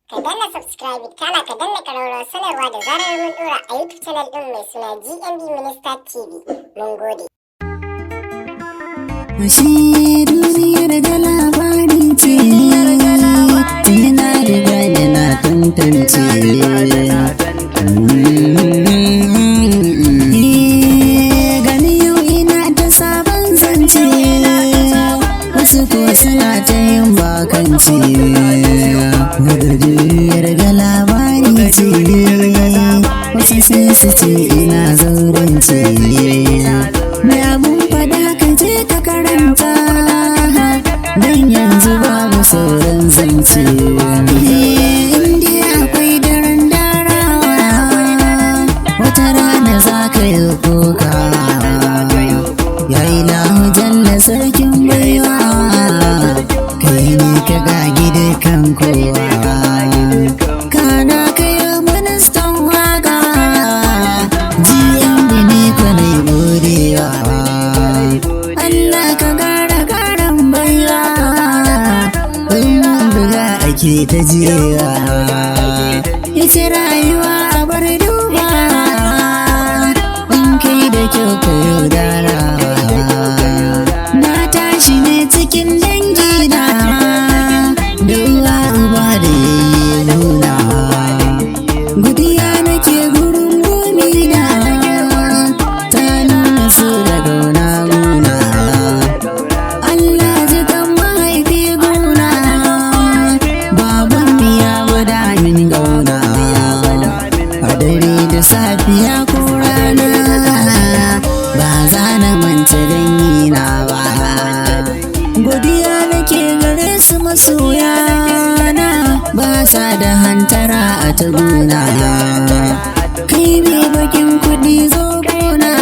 Ka danna subscribe kana ka danna ƙararrawar sanarwa da zarar mun ɗora a YouTube channel ɗin mai suna GMB Minister TV. Mun gode. Ashe duniyar da labari ce, yana riga yana tantance. Gani yau ina ta sabon zance, wasu ko suna ta yin bakanci. Duniyar da labari ce, wasu sai su ce ina zaurance. Mai abun fada ka je ka karanta, don yanzu babu sauran zance. Indiya akwai daren darawa, wata rana za ka yi koka. Ya ilahu jalla sarkin baiwa, kai ne ka gagi dukan kowa. Kana ka yi ministan waka, GMB ne kwanai godewa. Allah ka gara garan baiwa, buga ake ta jewa. Ita rayuwa a bar duba, in kai da kyau ka yaudara. Na tashi ne cikin dangina, da uwa uba da yayi nuna. Godiya nake gurin gomina, ta nuna so da gauna guna. Allah ji kan mahaifi gona, baban miya gwada min gauna. A dare da safiya ko rana, ba za na manta dangina ba. Godiya nake gare su masoyana, ba sa da hantara a ta gona. Kai mai bakin kuɗi zo gona,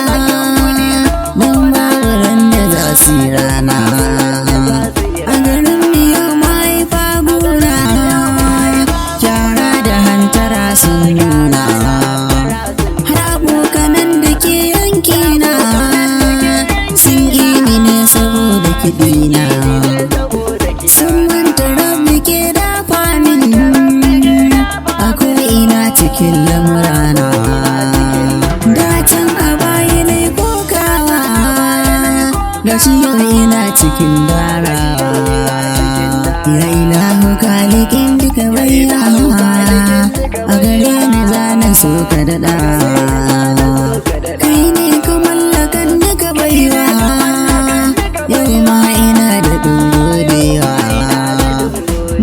don babu ran da za su yi rana. A garin miya mahaifa gona, kyara da hantara sun nuna. Har abokanan da ke yankina, sun ini ne saboda kiɗina. Sun manta rabbi ke dafa min, akwai ina cikin lamurana. Dacin a baya ne kokawa, da shi yau ina cikin darawa. Ya ilahu kalikin duka baiwa, a gare ni zana so ka daɗa. Kai ne ka mallakan duka baiwa, yau ma ina da godewa.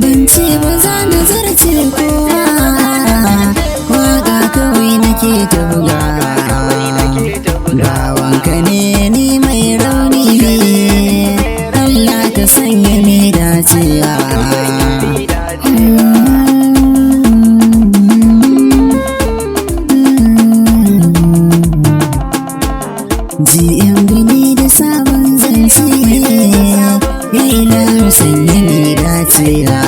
Ban ce ba za na zarce kowa, waka kawai nake ta buga. Gawanka ne ni mai rauni, Allah ka sanya ni dacewa. GMB ne da sabon zance, ya ilahu sanya ni dacewa.